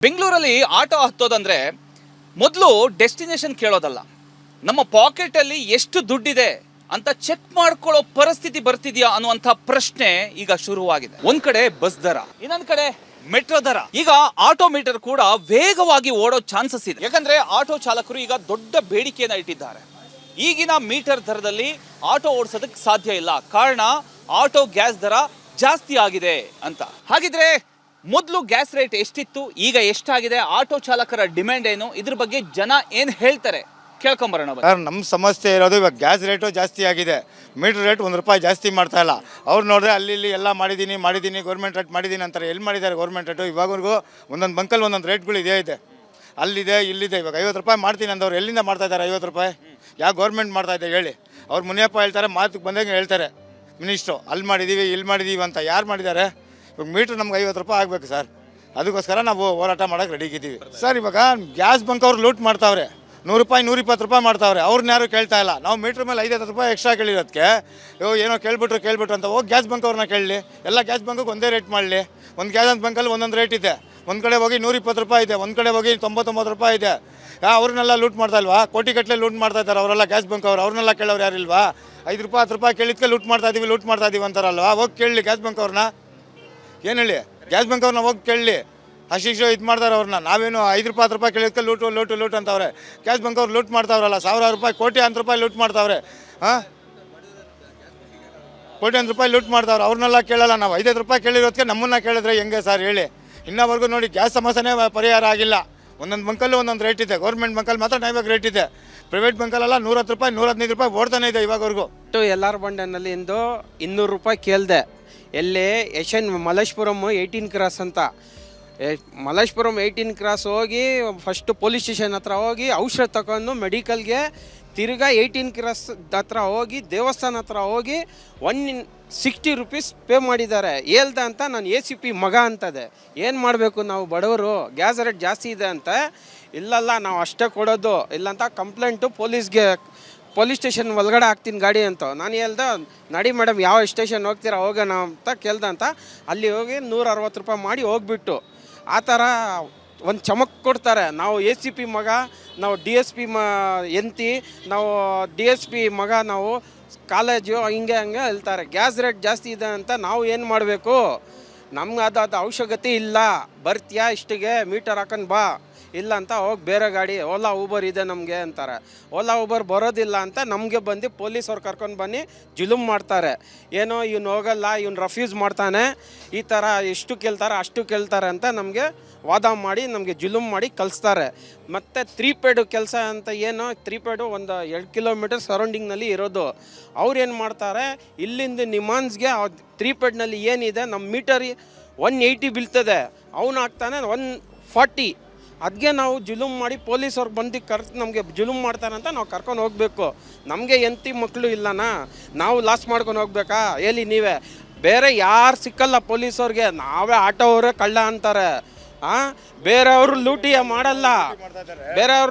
ಬೆಂಗಳೂರಲ್ಲಿ ಆಟೋ ಹತ್ತೋದಂದ್ರೆ ಮೊದಲು ಡೆಸ್ಟಿನೇಷನ್ ಕೇಳೋದಲ್ಲ, ನಮ್ಮ ಪಾಕೆಟಲ್ಲಿ ಎಷ್ಟು ದುಡ್ಡಿದೆ ಅಂತ ಚೆಕ್ ಮಾಡ್ಕೊಳ್ಳೋ ಪರಿಸ್ಥಿತಿ ಬರ್ತಿದ್ಯಾ ಅನ್ನುವಂಥ ಪ್ರಶ್ನೆ ಈಗ ಶುರುವಾಗಿದೆ. ಒಂದ್ ಕಡೆ ಬಸ್ ದರ, ಇನ್ನೊಂದ್ ಕಡೆ ಮೆಟ್ರೋ ದರ. ಈಗ ಆಟೋ ಮೀಟರ್ ಕೂಡ ವೇಗವಾಗಿ ಓಡೋ ಚಾನ್ಸಸ್ ಇದೆ. ಯಾಕಂದ್ರೆ ಆಟೋ ಚಾಲಕರು ಈಗ ದೊಡ್ಡ ಬೇಡಿಕೆಯನ್ನ ಇಟ್ಟಿದ್ದಾರೆ. ಈಗಿನ ಮೀಟರ್ ದರದಲ್ಲಿ ಆಟೋ ಓಡಿಸೋದಕ್ಕೆ ಸಾಧ್ಯ ಇಲ್ಲ, ಕಾರಣ ಆಟೋ ಗ್ಯಾಸ್ ದರ ಜಾಸ್ತಿ ಆಗಿದೆ ಅಂತ. ಹಾಗಿದ್ರೆ ಮೊದಲು ಗ್ಯಾಸ್ ರೇಟ್ ಎಷ್ಟಿತ್ತು, ಈಗ ಎಷ್ಟಾಗಿದೆ, ಆಟೋ ಚಾಲಕರ ಡಿಮ್ಯಾಂಡ್ ಏನು, ಇದ್ರ ಬಗ್ಗೆ ಜನ ಏನು ಹೇಳ್ತಾರೆ ಕೇಳ್ಕೊಂಬರೋಣ. ಸರ್, ನಮ್ಮ ಸಮಸ್ಯೆ ಇರೋದು ಇವಾಗ ಗ್ಯಾಸ್ ರೇಟು ಜಾಸ್ತಿ ಆಗಿದೆ, ಮೀಟ್ರ್ ರೇಟ್ ₹1 ಜಾಸ್ತಿ ಮಾಡ್ತಾ ಇಲ್ಲ. ಅವ್ರು ನೋಡಿದ್ರೆ ಅಲ್ಲಿ ಇಲ್ಲಿ ಎಲ್ಲ ಮಾಡಿದ್ದೀನಿ ಗೌರ್ಮೆಂಟ್ ರೇಟ್ ಮಾಡಿದ್ದೀನಿ ಅಂತಾರೆ. ಎಲ್ಲಿ ಮಾಡಿದ್ದಾರೆ ಗೌರ್ಮೆಂಟ್ ರೇಟು? ಇವಾಗವರೆಗೂ ಒಂದೊಂದು ಬಂಕಲ್ಲಿ ಒಂದೊಂದು ರೇಟ್ಗಳು ಇದೆ, ಅಲ್ಲಿದೆ ಇಲ್ಲಿದೆ. ಇವಾಗ ₹50 ಮಾಡ್ತೀನಿ ಅಂದವ್ರು ಎಲ್ಲಿಂದ ಮಾಡ್ತಾ ಇದ್ದಾರೆ ₹50? ಯಾವ ಗೌರ್ಮೆಂಟ್ ಮಾಡ್ತಾ ಇದೆ ಹೇಳಿ? ಅವ್ರು ಮುನಿಯಪ್ಪ ಹೇಳ್ತಾರೆ, ಮಾತಿಗೆ ಬಂದಂಗೆ ಹೇಳ್ತಾರೆ ಮಿನಿಸ್ಟ್ರು, ಅಲ್ಲಿ ಮಾಡಿದ್ದೀವಿ ಇಲ್ಲಿ ಮಾಡಿದ್ದೀವಿ ಅಂತ. ಯಾರು ಮಾಡಿದ್ದಾರೆ? ಇವಾಗ ಮೀಟ್ರ್ ನಮ್ಗೆ ₹50 ಆಗಬೇಕು ಸರ್. ಅದಕ್ಕೋಸ್ಕರ ನಾವು ಹೋರಾಟ ಮಾಡೋಕ್ಕೆ ರೆಡಿ ಇದ್ದೀವಿ ಸರ್. ಇವಾಗ ಗ್ಯಾಸ್ ಬಂಕ್ ಅವ್ರು ಲೂಟ್ ಮಾಡ್ತಾವ್ರೆ, ₹100 ₹120 ಮಾಡ್ತಾವ್ರೆ. ಅವ್ರನ್ನ ಯಾರು ಕೇಳ್ತಾ ಇಲ್ಲ. ನಾವು ಮೀಟ್ರ್ ಮೇಲೆ ₹5 ಎಕ್ಸ್ಟ್ರಾ ಕೇಳಿರೋದಕ್ಕೆ ಏನೋ ಕೇಳ್ಬಿಟ್ರು ಅಂತ ಹೋಗಿ ಗ್ಯಾಸ್ ಬಂಕ್ ಅವ್ರನ್ನ ಕೇಳಲಿ. ಎಲ್ಲ ಗ್ಯಾಸ್ ಬಂಕಿಗೆ ಒಂದೇ ರೇಟ್ ಮಾಡಲಿ. ಒಂದು ಗ್ಯಾಸ್ ಬಂಕಲ್ಲಿ ಒಂದೊಂದು ರೇಟ್ ಇದೆ. ಒಂದು ಕಡೆ ಹೋಗಿ ₹120 ಇದೆ, ಒಂದು ಕಡೆ ಹೋಗಿ ₹99 ಇದೆ. ಅವ್ರನ್ನೆಲ್ಲ ಲೂಟ್ ಮಾಡ್ತಾ ಇಲ್ವಾ? ಕೋಟಿಗಟ್ಟಲೆ ಲೂಟ್ ಮಾಡ್ತಾ ಇದ್ದಾರೆ ಅವರೆಲ್ಲ ಗ್ಯಾಸ್ ಬಂಕ್ ಅವರು. ಅವ್ರನ್ನೆಲ್ಲ ಕೇಳೋರು ಯಾರಿಲ್ವಾ? ₹5 ₹10 ಕೇಳಿದ್ಕೆ ಲೂಟ್ ಮಾಡ್ತಾ ಇದೀವಿ ಅಂತಾರಲ್ವಾ? ಹೋಗಿ ಕೇಳಲಿ ಗ್ಯಾಸ್ ಬಂಕ್ ಅವ್ರನ್ನ. ಏನು ಹೇಳಿ? ಗ್ಯಾಸ್ ಬಂಕ್ ಅವ್ರನ್ನ ಹೋಗಿ ಕೇಳಲಿ. ಅಶಿಕ್ಷ ಇದು ಮಾಡ್ತಾರೆ ಅವ್ರನ್ನ. ನಾವೇನು ₹5 ₹10 ಕೇಳಿದ್ಕೆ ಲೂಟ್ ಅಂತವ್ರೆ. ಗ್ಯಾಸ್ ಬಂಕ್ ಅವ್ರು ಲೂಟ್ ಮಾಡ್ತಾವ್ರಲ್ಲ, ₹1000 ₹1,000,000 ಲೂಟ್ ಮಾಡ್ತಾವ್ರೆ. ₹1,000,000 ಲೂಟ್ ಮಾಡ್ತಾವ್ರೆ. ಅವ್ರನ್ನೆಲ್ಲ ಕೇಳಲ್ಲ ನಾವು. ₹5 ಕೇಳಿರೋದಕ್ಕೆ ನಮ್ಮನ್ನ ಕೇಳಿದ್ರೆ ಹೆಂಗೆ ಸರ್ ಹೇಳಿ? ಇನ್ನವರೆಗೂ ನೋಡಿ ಗ್ಯಾಸ್ ಸಮಸ್ಯೆನೇ ಪರಿಹಾರ ಆಗಿಲ್ಲ. ಒಂದೊಂದು ಬಂಕಲ್ಲಿ ಒಂದೊಂದು ರೇಟ್ ಇದೆ. ಗೌರ್ಮೆಂಟ್ ಬಂಕಲ್ಲಿ ಮಾತ್ರ ನ್ಯಾಯವಾಗಿ ರೇಟ್ ಇದೆ. ಪ್ರೈವೇಟ್ ಬಂಕಲ್ಲೆಲ್ಲ ₹110 ₹115 ಓಡ್ತಾನೆ ಇದೆ ಇವಾಗವರೆಗೂ. ಎಲ್ಲಾರ್ ಬಂಡನಲ್ಲಿ ಇಂದು ₹200 ಕೇಳಿದೆ. ಎಲ್ಲಿ ಮಲ್ಲೇಶ್ಪುರಮ್ 18 ಕ್ರಾಸ್ ಅಂತ. ಮಲ್ಲೇಶ್ಪುರಮ್ 18 ಕ್ರಾಸ್ ಹೋಗಿ ಫಸ್ಟು ಪೊಲೀಸ್ ಸ್ಟೇಷನ್ ಹತ್ರ ಹೋಗಿ ಔಷಧ ತಗೊಂಡು ಮೆಡಿಕಲ್ಗೆ, ತಿರ್ಗಾ 18 ಕ್ರಾಸ್ ಹತ್ರ ಹೋಗಿ ದೇವಸ್ಥಾನ ಹತ್ರ ಹೋಗಿ ₹160 ಪೇ ಮಾಡಿದ್ದಾರೆ. ಹೇಳ್ದೆ ಅಂತ ನಾನು ACP ಮಗ ಅಂತದೆ. ಏನು ಮಾಡಬೇಕು ನಾವು ಬಡವರು? ಗ್ಯಾಸ್ ರೇಟ್ ಜಾಸ್ತಿ ಇದೆ ಅಂತ. ಇಲ್ಲಲ್ಲ ನಾವು ಅಷ್ಟೇ ಕೊಡೋದು ಇಲ್ಲಂತ ಕಂಪ್ಲೇಂಟು ಪೊಲೀಸ್ ಸ್ಟೇಷನ್ ಒಳಗಡೆ ಹಾಕ್ತೀನಿ ಗಾಡಿ ಅಂತ. ನಾನು ಹೇಳ್ದೆ, ನಡಿ ಮೇಡಮ್ ಯಾವ ಸ್ಟೇಷನ್ ಹೋಗ್ತೀರಾ ಹೋಗೋಣ ಅಂತ ಕೇಳ್ದೆ ಅಂತ. ಅಲ್ಲಿ ಹೋಗಿ ₹160 ಮಾಡಿ ಹೋಗ್ಬಿಟ್ಟು ಆ ಥರ ಒಂದು ಚಮಕ್ ಕೊಡ್ತಾರೆ. ನಾವು ACP ಮಗ, ನಾವು DSP ಎಂತಿ, ನಾವು DSP ಮಗ, ನಾವು ಕಾಲೇಜು ಹಿಂಗೆ ಹೇಳ್ತಾರೆ. ಗ್ಯಾಸ್ ರೇಟ್ ಜಾಸ್ತಿ ಇದೆ ಅಂತ ನಾವು ಏನು ಮಾಡಬೇಕು? ನಮ್ಗೆ ಅದು ಅವಶ್ಯಕತೆ ಇಲ್ಲ. ಬರ್ತೀಯಾ ಇಷ್ಟಿಗೆ ಮೀಟರ್ ಹಾಕೊಂಡು ಬಾ, ಇಲ್ಲ ಅಂತ ಹೋಗಿ ಬೇರೆ ಗಾಡಿ ಓಲಾ ಊಬರ್ ಇದೆ ನಮಗೆ ಅಂತಾರೆ. ಓಲಾ ಊಬರ್ ಬರೋದಿಲ್ಲ ಅಂತ ನಮಗೆ ಬಂದು ಪೊಲೀಸವ್ರು ಕರ್ಕೊಂಡು ಬನ್ನಿ ಜುಲುಮ್ ಮಾಡ್ತಾರೆ. ಏನೋ ಇವ್ನು ಹೋಗಲ್ಲ, ಇವ್ನು ರೆಫ್ಯೂಸ್ ಮಾಡ್ತಾನೆ, ಈ ಥರ ಎಷ್ಟು ಕೇಳ್ತಾರೆ ಅಷ್ಟು ಕೇಳ್ತಾರೆ ಅಂತ ನಮಗೆ ವಾದ ಮಾಡಿ ನಮಗೆ ಜುಲುಮ್ ಮಾಡಿ ಕಳಿಸ್ತಾರೆ. ಮತ್ತು 3 ಪೇಡು ಕೆಲಸ ಅಂತ ಏನೋ 3 ಪೇಡು ಒಂದು 2 ಕಿಲೋಮೀಟರ್ ಸರೌಂಡಿಂಗ್ನಲ್ಲಿ ಇರೋದು. ಅವ್ರು ಏನು ಮಾಡ್ತಾರೆ, ಇಲ್ಲಿಂದ ನಿಮಾನ್ಸ್ಗೆ 3 ಪೇಡ್ನಲ್ಲಿ ಏನಿದೆ ನಮ್ಮ ಮೀಟರ್ 180 ಬೀಳ್ತದೆ, ಅವನು ಹಾಕ್ತಾನೆ 140. ಅದಕ್ಕೆ ನಾವು ಜುಲುಮ್ ಮಾಡಿ ಪೊಲೀಸವ್ರು ಬಂದು ನಮಗೆ ಜುಲುಮ್ ಮಾಡ್ತಾರಂತ ನಾವು ಕರ್ಕೊಂಡು ಹೋಗಬೇಕು. ನಮಗೆ ಎಂತಿ ಮಕ್ಕಳು ಇಲ್ಲನಾ? ನಾವು ಲಾಸ್ ಮಾಡ್ಕೊಂಡು ಹೋಗ್ಬೇಕಾ ಹೇಳಿ ನೀವೇ? ಬೇರೆ ಯಾರು ಸಿಕ್ಕಲ್ಲ ಪೊಲೀಸವ್ರಿಗೆ. ನಾವೇ ಆಟೋ ಅವರೇ ಕಳ್ಳ ಅಂತಾರೆ. ಬೇರೆಯವರು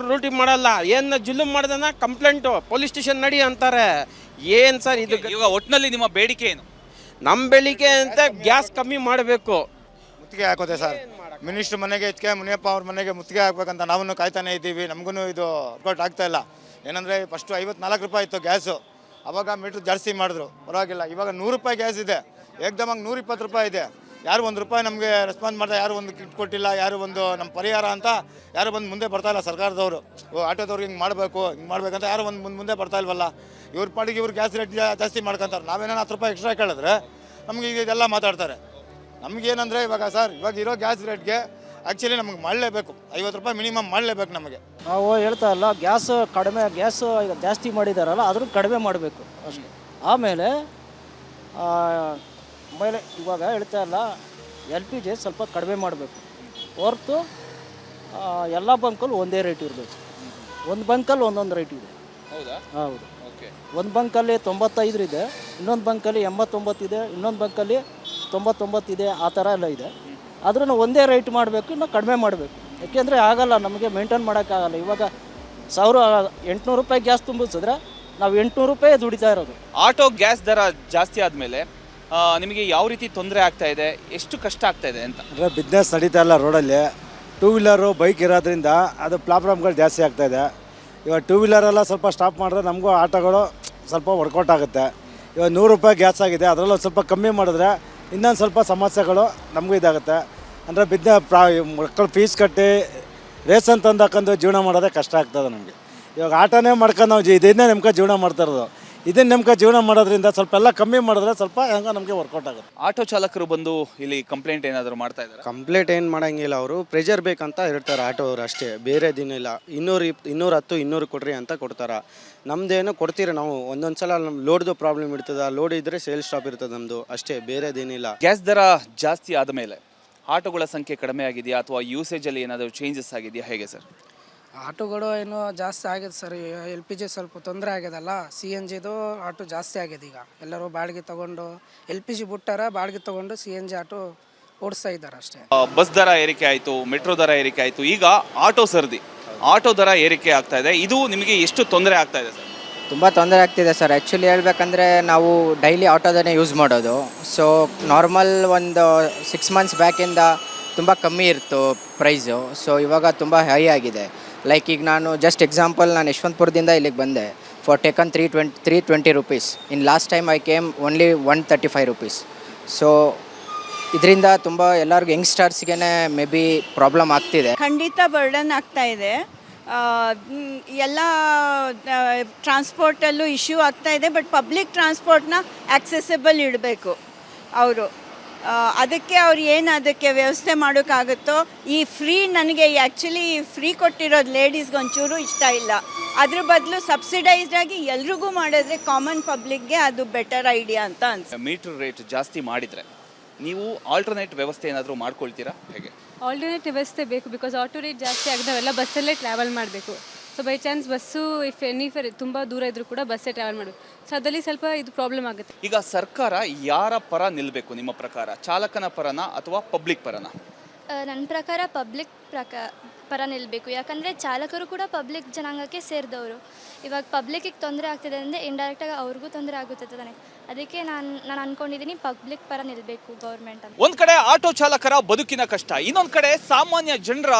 ಲೂಟಿ ಮಾಡಲ್ಲ, ಏನು ಜುಲುಮ್ ಮಾಡ್ದನ ಕಂಪ್ಲೇಂಟು ಪೊಲೀಸ್ ಸ್ಟೇಷನ್ ನಡಿ ಅಂತಾರೆ. ಏನು ಸರ್ ಇದು? ಈಗ ಒಟ್ಟಿನಲ್ಲಿ ನಿಮ್ಮ ಬೇಡಿಕೆ ಏನು? ನಮ್ಮ ಬೇಡಿಕೆ ಅಂತ ಗ್ಯಾಸ್ ಕಮ್ಮಿ ಮಾಡಬೇಕು. ಮುತ್ತಿಗೆ ಹಾಕೋದೆ ಸರ್. ಮಿನಿಸ್ಟ್ರ್ ಮನೆಗೆ ಮುನಿಯಪ್ಪ ಅವ್ರ ಮನೆಗೆ ಮುತ್ತಿಗೆ ಹಾಕ್ಬೇಕಂತ ನಾವು ಕಾಯ್ತಾನೆ ಇದ್ದೀವಿ. ನಮಗೂ ಇದು ವರ್ಕೌಟ್ ಆಗ್ತಾ ಇಲ್ಲ. ಏನಂದರೆ ಫಸ್ಟು ₹54 ಇತ್ತು ಗ್ಯಾಸು, ಅವಾಗ ಮೀಟ್ರ್ ಜಾಸ್ತಿ ಮಾಡಿದ್ರು, ಪರವಾಗಿಲ್ಲ. ಇವಾಗ ₹100 ಗ್ಯಾಸ್ ಇದೆ, ಏಕ್ದಮಾಗಿ ₹120 ಇದೆ. ಯಾರು ₹1 ನಮಗೆ ರೆಸ್ಪಾನ್ಸ್ ಮಾಡ್ತಾರೆ, ಯಾರು ಒಂದು ಕಿಟ್ ಕೊಟ್ಟಿಲ್ಲ, ಯಾರು ಒಂದು ನಮ್ಮ ಪರಿಹಾರ ಅಂತ ಯಾರು ಬಂದು ಮುಂದೆ ಬರ್ತಾ ಇಲ್ಲ. ಸರ್ಕಾರದವರು ಆಟೋದವ್ರಿಗೆ ಹಿಂಗೆ ಮಾಡ್ಬೇಕಂತ ಯಾರು ಒಂದು ಮುಂದೆ ಬರ್ತಾ ಇಲ್ವಲ್ಲ. ಇವ್ರ ಪಾಡಿಗೆ ಇವ್ರು ಗ್ಯಾಸ್ ರೇಟ್ ಜಾಸ್ತಿ ಮಾಡ್ಕೊತಾರೆ. ನಾವೇನೋ ₹10 ಎಕ್ಸ್ಟ್ರಾ ಕೇಳಿದ್ರೆ ನಮಗೆ ಇದೆಲ್ಲ ಮಾತಾಡ್ತಾರೆ. ನಮಗೇನಂದರೆ ಇವಾಗ ಸರ್, ಇವಾಗ ಇರೋ ಗ್ಯಾಸ್ ರೇಟ್ಗೆ ಆ್ಯಕ್ಚುಲಿ ನಮಗೆ ಮಾಡಲೇಬೇಕು, ₹50 ಮಿನಿಮಮ್ ಮಾಡಲೇಬೇಕು ನಮಗೆ. ನಾವು ಹೇಳ್ತಾ ಇಲ್ಲ ಗ್ಯಾಸ್ ಈಗ ಜಾಸ್ತಿ ಮಾಡಿದಾರಲ್ಲ, ಅದನ್ನು ಕಡಿಮೆ ಮಾಡಬೇಕು ಅಷ್ಟೇ. ಆಮೇಲೆ ಇವಾಗ ಹೇಳ್ತಾ ಇಲ್ಲ, LPG ಸ್ವಲ್ಪ ಕಡಿಮೆ ಮಾಡಬೇಕು ಹೊರತು ಎಲ್ಲ ಬಂಕಲ್ಲಿ ಒಂದೇ ರೇಟ್ ಇರಬೇಕು. ಒಂದು ಬಂಕಲ್ಲಿ ಒಂದೊಂದು ರೇಟ್ ಇದೆ. ಹೌದು. ಒಂದು ಬಂಕಲ್ಲಿ 95 ಇದೆ, ಇನ್ನೊಂದು ಬಂಕಲ್ಲಿ 89 ಇದೆ, ಇನ್ನೊಂದು ಬಂಕಲ್ಲಿ 99 ಇದೆ. ಆ ಥರ ಎಲ್ಲ ಇದೆ. ಆದ್ರೂ ಒಂದೇ ರೇಟ್ ಮಾಡಬೇಕು, ಇನ್ನೂ ಕಡಿಮೆ ಮಾಡಬೇಕು. ಯಾಕೆಂದರೆ ಆಗಲ್ಲ, ನಮಗೆ ಮೇಂಟೈನ್ ಮಾಡೋಕ್ಕಾಗಲ್ಲ. ಇವಾಗ ₹800 ಗ್ಯಾಸ್ ತುಂಬಿಸಿದ್ರೆ ನಾವು ₹800 ದುಡಿತಾ ಇರೋದು. ಆಟೋ ಗ್ಯಾಸ್ ದರ ಜಾಸ್ತಿ ಆದಮೇಲೆ ನಿಮಗೆ ಯಾವ ರೀತಿ ತೊಂದರೆ ಆಗ್ತಾ ಇದೆ, ಎಷ್ಟು ಕಷ್ಟ ಆಗ್ತಾ ಇದೆ ಅಂತ? ಬಿಸ್ನೆಸ್ ನಡೀತಾ ಇಲ್ಲ ರೋಡಲ್ಲಿ. ಟೂ ವೀಲರು ಬೈಕ್ ಇರೋದ್ರಿಂದ ಅದು ಪ್ರಾಬ್ಲಮ್ಗಳು ಜಾಸ್ತಿ ಆಗ್ತಾಯಿದೆ. ಇವಾಗ ಟೂ ವೀಲರೆಲ್ಲ ಸ್ವಲ್ಪ ಸ್ಟಾಪ್ ಮಾಡಿದ್ರೆ ನಮಗೂ ಆಟೋಗಳು ಸ್ವಲ್ಪ ವರ್ಕೌಟ್ ಆಗುತ್ತೆ. ಇವಾಗ 100 ರೂಪಾಯಿ ಗ್ಯಾಸ್ ಆಗಿದೆ, ಅದರಲ್ಲೂ ಸ್ವಲ್ಪ ಕಮ್ಮಿ ಮಾಡಿದ್ರೆ ಇನ್ನೊಂದು ಸ್ವಲ್ಪ ಸಮಸ್ಯೆಗಳು ನಮಗೂ ಇದಾಗುತ್ತೆ. ಅಂದರೆ ಮಕ್ಕಳು ಫೀಸ್ ಕಟ್ಟಿ ರೇಷನ್ ತಂದು ಹಾಕೊಂಡು ಜೀವನ ಮಾಡೋದೇ ಕಷ್ಟ ಆಗ್ತದೆ ನಮಗೆ. ಇವಾಗ ಆಟೋನೇ ಮಾಡ್ಕೊಂಡು ನಾವು ಇದನ್ನೇ ನೆಮ್ಕ ಜೀವನ ಮಾಡ್ತಾ ಇರೋದು. ಇದನ್ನು ನೆಮ್ಕ ಜೀವನ ಮಾಡೋದ್ರಿಂದ ಸ್ವಲ್ಪ ಎಲ್ಲ ಕಮ್ಮಿ ಮಾಡಿದ್ರೆ ಸ್ವಲ್ಪ ಹೆಂಗೆ ನಮಗೆ ವರ್ಕೌಟ್ ಆಗುತ್ತೆ. ಆಟೋ ಚಾಲಕರು ಬಂದು ಇಲ್ಲಿ ಕಂಪ್ಲೇಂಟ್ ಏನಾದರೂ ಮಾಡ್ತಾ ಇದ್ದಾರೆ? ಕಂಪ್ಲೇಂಟ್ ಏನು ಮಾಡೋಂಗಿಲ್ಲ, ಅವರು ಪ್ರೆಷರ್ ಬೇಕಂತ ಇರ್ತಾರೆ ಆಟೋ ಅವರು ಅಷ್ಟೇ, ಬೇರೆ ದಿನಿಲ್ಲ. 210 200 ಕೊಡ್ರಿ ಅಂತ ಕೊಡ್ತಾರೆ. ನಮ್ಮದೇನು ಕೊಡ್ತೀರಿ ನಾವು, ಒಂದೊಂದು ಸಲ ನಮ್ಮ ಲೋಡ್ದು ಪ್ರಾಬ್ಲಮ್ ಇರ್ತದೆ, ಲೋಡ್ ಇದ್ದರೆ ಸೇಲ್ ಸ್ಟಾಪ್ ಇರ್ತದೆ ನಮ್ಮದು ಅಷ್ಟೇ, ಬೇರೆದೇನಿಲ್ಲ. ಗ್ಯಾಸ್ ದರ ಜಾಸ್ತಿ ಆದಮೇಲೆ ಆಟೋಗಳ ಸಂಖ್ಯೆ ಕಡಿಮೆ ಆಗಿದೆಯಾ ಅಥವಾ ಯೂಸೇಜಲ್ಲಿ ಏನಾದರೂ ಚೇಂಜಸ್ ಆಗಿದೆಯಾ, ಹೇಗೆ ಸರ್? ಆಟೋಗಳು ಏನೋ ಜಾಸ್ತಿ ಆಗಿದೆ ಸರ್. LPG ಸ್ವಲ್ಪ ತೊಂದರೆ ಆಗ್ಯದಲ್ಲ, CNGದು ಆಟೋ ಜಾಸ್ತಿ ಆಗಿದೆ. ಈಗ ಎಲ್ಲರೂ ಬಾಡಿಗೆ ತೊಗೊಂಡು LPG ಬಿಟ್ಟಾರ, ಬಾಡಿಗೆ ತೊಗೊಂಡು CNG ಆಟೋ ಓಡಿಸ್ತಾ ಇದ್ದಾರೆ ಅಷ್ಟೇ. ಬಸ್ ದರ ಏರಿಕೆ ಆಯಿತು, ಮೆಟ್ರೋ ದರ ಏರಿಕೆ ಆಯಿತು, ಈಗ ಆಟೋ ಸರ್ದಿ, ಆಟೋ ದರ ಏರಿಕೆ ಆಗ್ತಾ ಇದೆ. ಇದು ನಿಮಗೆ ಎಷ್ಟು ತೊಂದರೆ ಆಗ್ತಾ ಇದೆ ಸರ್? ತುಂಬ ತೊಂದರೆ ಆಗ್ತಿದೆ ಸರ್. ಆ್ಯಕ್ಚುಲಿ ಹೇಳ್ಬೇಕಂದ್ರೆ ನಾವು ಡೈಲಿ ಆಟೋದನ್ನೇ ಯೂಸ್ ಮಾಡೋದು. ಸೊ ನಾರ್ಮಲ್ ಒಂದು 6 ಮಂತ್ಸ್ ಬ್ಯಾಕಿಂದ ತುಂಬ ಕಮ್ಮಿ ಇತ್ತು ಪ್ರೈಸು. ಸೊ ಇವಾಗ ತುಂಬ ಹೈ ಆಗಿದೆ. ಲೈಕ್ ಈಗ ನಾನು ಜಸ್ಟ್ ಎಕ್ಸಾಂಪಲ್, ನಾನು ಯಶವಂತಪುರದಿಂದ ಇಲ್ಲಿಗೆ ಬಂದೆ for taken 320 rupees. In last time I came only 135 rupees. So ಇದರಿಂದ ತುಂಬ ಎಲ್ಲರಿಗೂ ಯಂಗ್ಸ್ಟರ್ಸ್ಗೆ ಮೇ ಬಿ ಪ್ರಾಬ್ಲಮ್ ಆಗ್ತಿದೆ. ಖಂಡಿತ ಬರ್ಡನ್ ಆಗ್ತಾ ಇದೆ. ಎಲ್ಲ ಟ್ರಾನ್ಸ್ಪೋರ್ಟಲ್ಲೂ ಇಶ್ಯೂ ಆಗ್ತಾ ಇದೆ. ಬಟ್ ಪಬ್ಲಿಕ್ ಟ್ರಾನ್ಸ್ಪೋರ್ಟ್ನ ಆಕ್ಸೆಸಿಬಲ್ ಇಡಬೇಕು ಅವರು. ಅದಕ್ಕೆ ಅವ್ರು ಏನು ಅದಕ್ಕೆ ವ್ಯವಸ್ಥೆ ಮಾಡೋಕ್ಕಾಗುತ್ತೋ. ಈ ಫ್ರೀ ನನಗೆ ಆ್ಯಕ್ಚುಲಿ ಫ್ರೀ ಕೊಟ್ಟಿರೋದು ಲೇಡೀಸ್ಗೆ ಒಂಚೂರು ಇಷ್ಟ ಇಲ್ಲ. ಅದ್ರ ಬದಲು ಸಬ್ಸಿಡೈಸ್ಡ್ ಆಗಿ ಎಲ್ರಿಗೂ ಮಾಡಿದ್ರೆ ಕಾಮನ್ ಪಬ್ಲಿಕ್ಗೆ ಅದು ಬೆಟರ್ ಐಡಿಯಾ ಅಂತ ಅನ್ಸುತ್ತೆ. ಮೀಟರ್ ರೇಟ್ ಜಾಸ್ತಿ ಮಾಡಿದರೆ ನೀವು ಆಲ್ಟರ್ನೇಟ್ ವ್ಯವಸ್ಥೆ ಏನಾದರೂ ಮಾಡ್ಕೊಳ್ತೀರಾ, ಹೇಗೆ? ಆಲ್ಟರ್ನೇಟ್ ವ್ಯವಸ್ಥೆ ಬೇಕು. ಬಿಕಾಸ್ ಆಟೋ ರೇಟ್ ಜಾಸ್ತಿ ಆಗಿದೆ, ನಾವೆಲ್ಲ ಬಸ್ಸಲ್ಲೇ ಟ್ರಾವೆಲ್ ಮಾಡಬೇಕು. ಸೊ ಬೈ ಚಾನ್ಸ್ ಬಸ್ಸು ತುಂಬ ದೂರ ಇದ್ದರೂ ಕೂಡ ಬಸ್ಸೇ ಟ್ರಾವೆಲ್ ಮಾಡಬೇಕು. ಸೊ ಅದರಲ್ಲಿ ಸ್ವಲ್ಪ ಇದು ಪ್ರಾಬ್ಲಮ್ ಆಗುತ್ತೆ. ಈಗ ಸರ್ಕಾರ ಯಾರ ಪರ ನಿಲ್ಲಬೇಕು ನಿಮ್ಮ ಪ್ರಕಾರ? ಚಾಲಕನ ಪರನ ಅಥವಾ ಪಬ್ಲಿಕ್ ಪರನ? ನನ್ನ ಪ್ರಕಾರ ಪಬ್ಲಿಕ್ ಪರ ನಿಲ್ಲಬೇಕು. ಯಾಕಂದರೆ ಚಾಲಕರು ಕೂಡ ಪಬ್ಲಿಕ್ ಜನಾಂಗಕ್ಕೆ ಸೇರಿದವರು. ಇವಾಗ ಪಬ್ಲಿಕ್ಕಿಗೆ ತೊಂದರೆ ಆಗ್ತಿದೆ ಅಂದರೆ ಇಂಡೈರೆಕ್ಟಾಗಿ ಅವ್ರಿಗೂ ತೊಂದರೆ ಆಗುತ್ತೆ ತಾನೆ. ಅದಕ್ಕೆ ನಾನು ಅಂದ್ಕೊಂಡಿದ್ದೀನಿ ಪಬ್ಲಿಕ್ ಪರ ನಿಲ್ಲಬೇಕು ಗೌರ್ಮೆಂಟ್ ಅಂತ. ಒಂದು ಕಡೆ ಆಟೋ ಚಾಲಕರ ಬದುಕಿನ ಕಷ್ಟ, ಇನ್ನೊಂದು ಕಡೆ ಸಾಮಾನ್ಯ ಜನರ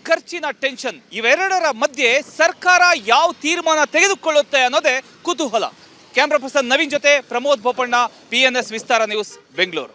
ಖರ್ಚಿನ ಟೆನ್ಷನ್. ಇವೆರಡರ ಮಧ್ಯೆ ಸರ್ಕಾರ ಯಾವ ತೀರ್ಮಾನ ತೆಗೆದುಕೊಳ್ಳುತ್ತೆ ಅನ್ನೋದೇ ಕುತೂಹಲ. ಕ್ಯಾಮ್ರಾ ಪರ್ಸನ್ ನವೀನ್ ಜೊತೆ ಪ್ರಮೋದ್ ಬೋಪಣ್ಣ, PNS ವಿಸ್ತಾರ ನ್ಯೂಸ್, ಬೆಂಗಳೂರು.